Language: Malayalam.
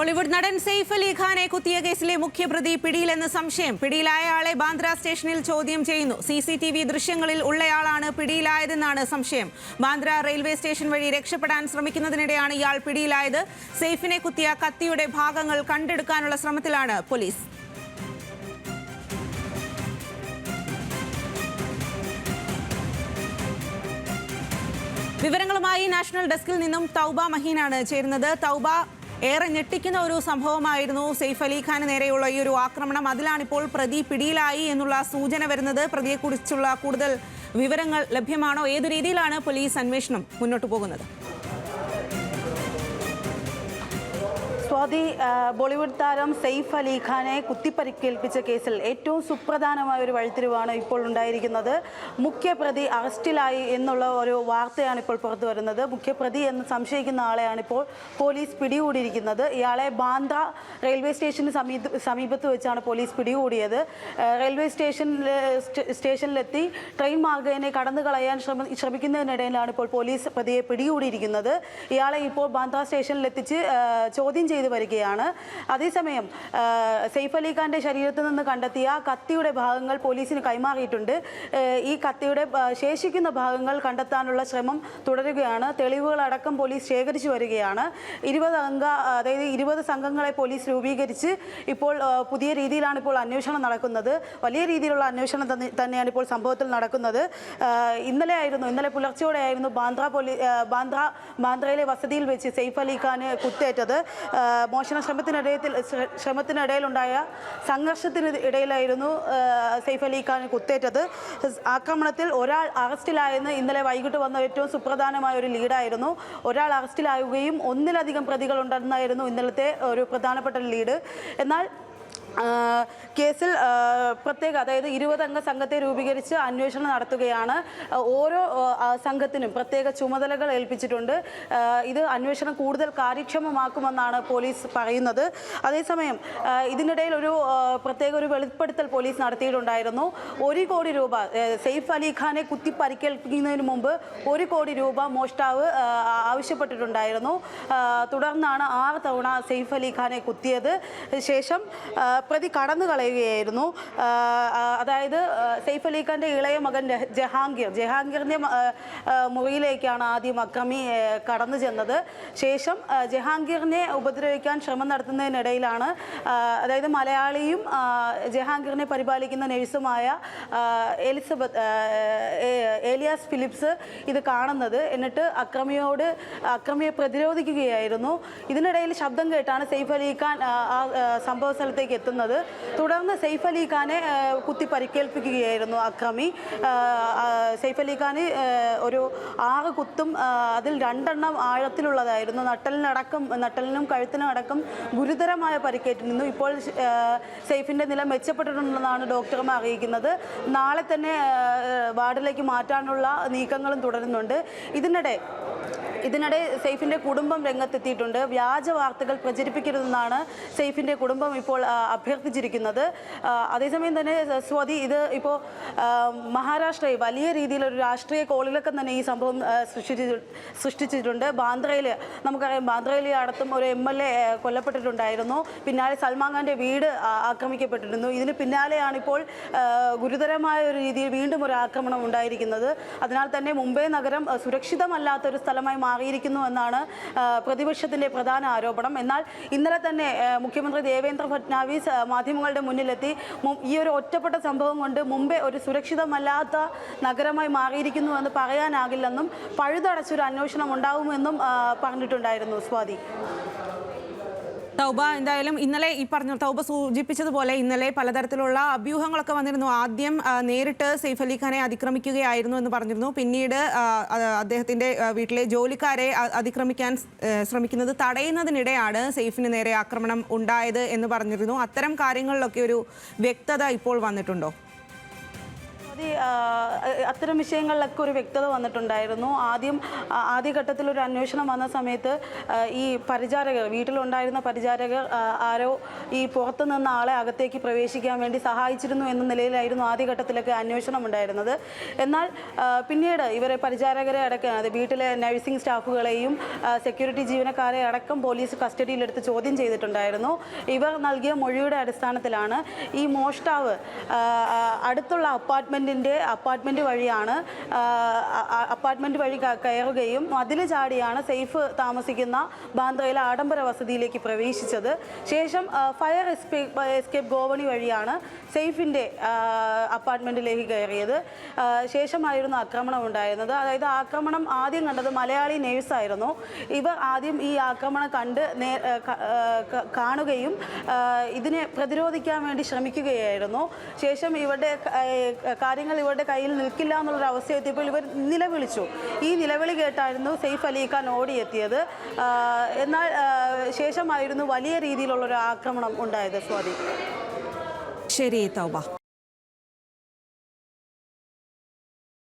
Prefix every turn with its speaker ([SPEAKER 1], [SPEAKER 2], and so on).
[SPEAKER 1] ബോളിവുഡ് നടൻ സെയ്ഫ് അലി ഖാനെ കുത്തിയ കേസിലെ മുഖ്യപ്രതി പിടിയിലെന്ന് സംശയം. പിടിയിലായ ആളെ ബാന്ദ്ര സ്റ്റേഷനിൽ ചോദ്യം ചെയ്യുന്നു. CCTV ദൃശ്യങ്ങളിൽ ഉള്ളയാളാണ് പിടിയിലായതെന്നാണ് സംശയം. ബാന്ദ്ര റെയിൽവേ സ്റ്റേഷൻ വഴി രക്ഷപ്പെടാൻ ശ്രമിക്കുന്നതിനിടെയാണ് ഇയാൾ പിടിയിലായത്. സെയ്ഫിനെ കുത്തിയ കത്തിയുടെ ഭാഗങ്ങൾ കണ്ടെടുക്കാനുള്ള ശ്രമത്തിലാണ് പോലീസ്. വിവരങ്ങളുമായി നാഷണൽ ഡെസ്കിൽ നിന്നും തൗബ മഹീനാണ് ചേരുന്നത്. തൗബ, ഏറെ ഞെട്ടിക്കുന്ന ഒരു സംഭവമായിരുന്നു സെയ്ഫ് അലി ഖാന് നേരെയുള്ള ഈ ഒരു ആക്രമണം. അതിലാണിപ്പോൾ പ്രതി പിടിയിലായി എന്നുള്ള സൂചന വരുന്നത്. പ്രതിയെക്കുറിച്ചുള്ള കൂടുതൽ വിവരങ്ങൾ ലഭ്യമാണോ? ഏതു രീതിയിലാണ് പോലീസ് അന്വേഷണം മുന്നോട്ട് പോകുന്നത്?
[SPEAKER 2] സ്വാതി, ബോളിവുഡ് താരം സെയ്ഫ് അലി ഖാനെ കുത്തിപ്പരിക്കേൽപ്പിച്ച കേസിൽ ഏറ്റവും സുപ്രധാനമായ ഒരു വഴിത്തിരിവാണ് ഇപ്പോൾ ഉണ്ടായിരിക്കുന്നത്. മുഖ്യപ്രതി അറസ്റ്റിലായി എന്നുള്ള ഒരു വാർത്തയാണ് ഇപ്പോൾ പുറത്തു വരുന്നത്. മുഖ്യപ്രതി എന്ന് സംശയിക്കുന്ന ആളെയാണ് ഇപ്പോൾ പോലീസ് പിടികൂടിയിരിക്കുന്നത്. ഇയാളെ ബാന്ദ്ര റെയിൽവേ സ്റ്റേഷന് സമീപത്ത് വെച്ചാണ് പോലീസ് പിടികൂടിയത്. റെയിൽവേ സ്റ്റേഷനിലെത്തി ട്രെയിൻ മാർഗേനെ കടന്നു കളയാൻ ശ്രമിക്കുന്നതിനിടയിലാണ് ഇപ്പോൾ പോലീസ് പ്രതിയെ പിടികൂടിയിരിക്കുന്നത്. ഇയാളെ ഇപ്പോൾ ബാന്ദ്ര സ്റ്റേഷനിലെത്തിച്ച് ചോദ്യം ചെയ്ത് വരികയാണ്. അതേസമയം സെയ്ഫ് അലി ഖാന്റെ ശരീരത്തിൽ നിന്ന് കണ്ടെത്തിയ കത്തിയുടെ ഭാഗങ്ങൾ പോലീസിന് കൈമാറിയിട്ടുണ്ട്. ഈ കത്തിയുടെ ശേഷിക്കുന്ന ഭാഗങ്ങൾ കണ്ടെത്താനുള്ള ശ്രമം തുടരുകയാണ്. തെളിവുകളടക്കം പോലീസ് ശേഖരിച്ചു വരികയാണ്. 20 സംഘങ്ങളെ പോലീസ് രൂപീകരിച്ച് ഇപ്പോൾ പുതിയ രീതിയിലാണ് ഇപ്പോൾ അന്വേഷണം നടക്കുന്നത്. വലിയ രീതിയിലുള്ള അന്വേഷണം തന്നെയാണ് ഇപ്പോൾ സംഭവത്തിൽ നടക്കുന്നത്. ഇന്നലെ പുലർച്ചെയോടെയായിരുന്നു ബാന്ദ്രയിലെ വസതിയിൽ വെച്ച് സെയ്ഫ് അലി ഖാന് കുത്തേറ്റത്. മോഷണ ശ്രമത്തിനിടയിലുണ്ടായ സംഘർഷത്തിന് ഇടയിലായിരുന്നു സെയ്ഫ് അലി ഖാൻ കുത്തേറ്റത്. ആക്രമണത്തിൽ ഒരാൾ അറസ്റ്റിലായെന്ന് ഇന്നലെ വൈകിട്ട് വന്ന ഏറ്റവും സുപ്രധാനമായ ഒരു ലീഡായിരുന്നു. ഒരാൾ അറസ്റ്റിലാവുകയും ഒന്നിലധികം പ്രതികളുണ്ടെന്നായിരുന്നു ഇന്നലത്തെ ഒരു പ്രധാനപ്പെട്ട ലീഡ്. എന്നാൽ കേസിൽ അതായത് 20 അംഗ സംഘത്തെ രൂപീകരിച്ച് അന്വേഷണം നടത്തുകയാണ്. ഓരോ സംഘത്തിനും പ്രത്യേക ചുമതലകൾ ഏൽപ്പിച്ചിട്ടുണ്ട്. ഇത് അന്വേഷണം കൂടുതൽ കാര്യക്ഷമമാക്കുമെന്നാണ് പോലീസ് പറയുന്നത്. അതേസമയം ഇതിനിടയിൽ ഒരു വെളിപ്പെടുത്തൽ പോലീസ് നടത്തിയിട്ടുണ്ടായിരുന്നു. 1 കോടി രൂപ സെയ്ഫ് അലി ഖാനെ കുത്തി പരിക്കേൽപ്പിക്കുന്നതിന് മുമ്പ് 1 കോടി രൂപ മോഷ്ടാവ് ആവശ്യപ്പെട്ടിട്ടുണ്ടായിരുന്നു. തുടർന്നാണ് 6 തവണ സെയ്ഫ് അലി ഖാനെ കുത്തിയത്. ശേഷം പ്രതി കടന്നു കളയുകയായിരുന്നു. അതായത് സെയ്ഫ് അലി ഖാന്റെ ഇളയ മകൻ ജഹാംഗീറിന്റെ മുറിയിലേക്കാണ് ആദ്യം അക്രമി കടന്നു ചെന്നത്. ശേഷം ജഹാംഗീറിനെ ഉപദ്രവിക്കാൻ ശ്രമം നടത്തുന്നതിനിടയിലാണ് അതായത് മലയാളിയും ജഹാംഗീറിനെ പരിപാലിക്കുന്ന നഴ്സുമായ ഏലിയാസ് ഫിലിപ്സ് ഇത് കാണുന്നത്. എന്നിട്ട് അക്രമിയെ പ്രതിരോധിക്കുകയായിരുന്നു. ഇതിനിടയിൽ ശബ്ദം കേട്ടാണ് സെയ്ഫ് അലി ഖാൻ സംഭവ സ്ഥലത്തേക്ക് എത്തുന്നത്. തുടർന്ന് സെയ്ഫ് അലി ഖാനെ കുത്തി പരിക്കേൽപ്പിക്കുകയായിരുന്നു അക്രമി. സെയ്ഫ് അലി ഖാന് ഒരു 6 കുത്തും അതിൽ 2 എണ്ണം ആഴത്തിലുള്ളതായിരുന്നു. നട്ടലിനും കഴുത്തിനും അടക്കം ഗുരുതരമായ പരിക്കേറ്റിരുന്നു. ഇപ്പോൾ സെയ്ഫിൻ്റെ നില മെച്ചപ്പെട്ടിട്ടുണ്ടെന്നാണ് ഡോക്ടർമാർ അറിയിക്കുന്നത്. നാളെ തന്നെ വാർഡിലേക്ക് മാറ്റാനുള്ള നീക്കങ്ങളും തുടരുന്നുണ്ട്. ഇതിനിടെ സെയ്ഫിൻ്റെ കുടുംബം രംഗത്തെത്തിയിട്ടുണ്ട്. വ്യാജ വാർത്തകൾ പ്രചരിപ്പിക്കരുതെന്നാണ് സെയ്ഫിൻ്റെ കുടുംബം ഇപ്പോൾ അഭ്യർത്ഥിച്ചിരിക്കുന്നത്. അതേസമയം തന്നെ സ്വാതി, ഇത് ഇപ്പോൾ മഹാരാഷ്ട്രയിൽ വലിയ രീതിയിലൊരു രാഷ്ട്രീയ കോളിളക്കം തന്നെ ഈ സംഭവം സൃഷ്ടിച്ചിട്ടുണ്ട്. നമുക്കറിയാം, ബാന്ദ്രയിൽ അടുത്തും ഒരു MLA കൊല്ലപ്പെട്ടിട്ടുണ്ടായിരുന്നു. പിന്നാലെ സൽമാൻ ഖാൻ്റെ വീട് ആക്രമിക്കപ്പെട്ടിരുന്നു. ഇതിന് പിന്നാലെയാണ് ഇപ്പോൾ ഗുരുതരമായ ഒരു രീതിയിൽ വീണ്ടും ഒരു ആക്രമണം ഉണ്ടായിരിക്കുന്നത്. അതിനാൽ തന്നെ മുംബൈ നഗരം സുരക്ഷിതമല്ലാത്തൊരു സ്ഥലമായി മാറിയിരിക്കുന്നു എന്നാണ് പ്രതിപക്ഷത്തിന്റെ പ്രധാന ആരോപണം. എന്നാൽ ഇന്നലെ തന്നെ മുഖ്യമന്ത്രി ദേവേന്ദ്ര ഫട്നാവിസ് മാധ്യമങ്ങളുടെ മുന്നിലെത്തി ഈ ഒരു ഒറ്റപ്പെട്ട സംഭവം കൊണ്ട് മുംബൈ ഒരു സുരക്ഷിതമല്ലാത്ത നഗരമായി മാറിയിരിക്കുന്നു എന്ന് പറയാനാകില്ലെന്നും പഴുതടച്ചൊരു അന്വേഷണം ഉണ്ടാവുമെന്നും പറഞ്ഞിട്ടുണ്ടായിരുന്നു. സ്വാതി,
[SPEAKER 1] തൗബ, എന്തായാലും ഇന്നലെ ഈ തൗബ സൂചിപ്പിച്ചതുപോലെ ഇന്നലെ പലതരത്തിലുള്ള അഭ്യൂഹങ്ങളൊക്കെ വന്നിരുന്നു. ആദ്യം നേരിട്ട് സെയ്ഫ് അലി ഖാനെ അതിക്രമിക്കുകയായിരുന്നു എന്ന് പറഞ്ഞിരുന്നു. പിന്നീട് അദ്ദേഹത്തിന്റെ വീട്ടിലെ ജോലിക്കാരെ അതിക്രമിക്കാൻ ശ്രമിക്കുന്നത് തടയുന്നതിനിടെയാണ് സെയ്ഫിന് നേരെ ആക്രമണം ഉണ്ടായത് എന്ന് പറഞ്ഞിരുന്നു. അത്തരം കാര്യങ്ങളിലൊക്കെ ഒരു വ്യക്തത ഇപ്പോൾ വന്നിട്ടുണ്ടോ?
[SPEAKER 2] അത്തരം വിഷയങ്ങളിലൊക്കെ ഒരു വ്യക്തത വന്നിട്ടുണ്ടായിരുന്നു. ആദ്യഘട്ടത്തിൽ ഒരു അന്വേഷണം വന്ന സമയത്ത് ഈ പരിചാരകർ, വീട്ടിലുണ്ടായിരുന്ന പരിചാരകർ ആരോ ഈ പുറത്തു നിന്ന ആളെ അകത്തേക്ക് പ്രവേശിക്കാൻ വേണ്ടി സഹായിച്ചിരുന്നു എന്ന നിലയിലായിരുന്നു ആദ്യഘട്ടത്തിലൊക്കെ അന്വേഷണം ഉണ്ടായിരുന്നത്. എന്നാൽ പിന്നീട് ഇവരെ പരിചാരകരെ അടക്കം, അത് വീട്ടിലെ നഴ്സിംഗ് സ്റ്റാഫുകളെയും സെക്യൂരിറ്റി ജീവനക്കാരെ അടക്കം പോലീസ് കസ്റ്റഡിയിലെടുത്ത് ചോദ്യം ചെയ്തിട്ടുണ്ടായിരുന്നു. ഇവർ നൽകിയ മൊഴിയുടെ അടിസ്ഥാനത്തിലാണ് ഈ മോഷ്ടാവ് അടുത്തുള്ള അപ്പാർട്ട്മെൻറ്റ് വഴി കയറുകയും മതിൽ ചാടിയാണ് സെയ്ഫ് താമസിക്കുന്ന ബാന്ദ്രയിലെ ആഡംബര വസതിയിലേക്ക് പ്രവേശിച്ചത്. ശേഷം ഫയർ എസ്കേപ്പ് ഗോവണി വഴിയാണ് സെയ്ഫിൻ്റെ അപ്പാർട്ട്മെൻറ്റിലേക്ക് കയറിയത്. ശേഷമായിരുന്നു ആക്രമണം ഉണ്ടായിരുന്നത്. അതായത് ആക്രമണം ആദ്യം കണ്ടത് മലയാളി നേഴ്സായിരുന്നു. ഇവർ ആദ്യം ഈ ആക്രമണം കാണുകയും ഇതിനെ പ്രതിരോധിക്കാൻ വേണ്ടി ശ്രമിക്കുകയായിരുന്നു. ശേഷം ഇവരുടെ കയ്യിൽ നിൽക്കില്ല എന്നുള്ളൊരു അവസ്ഥ എത്തിയപ്പോൾ ഇവർ നിലവിളിച്ചു. ഈ നിലവിളി കേട്ടായിരുന്നു സെയ്ഫ് അലി ഖാൻ ഓടിയെത്തിയത്. എന്നാൽ ശേഷമായിരുന്നു വലിയ രീതിയിലുള്ളൊരു ആക്രമണം ഉണ്ടായത്. സ്വാതി.
[SPEAKER 1] ശരി തൗബ.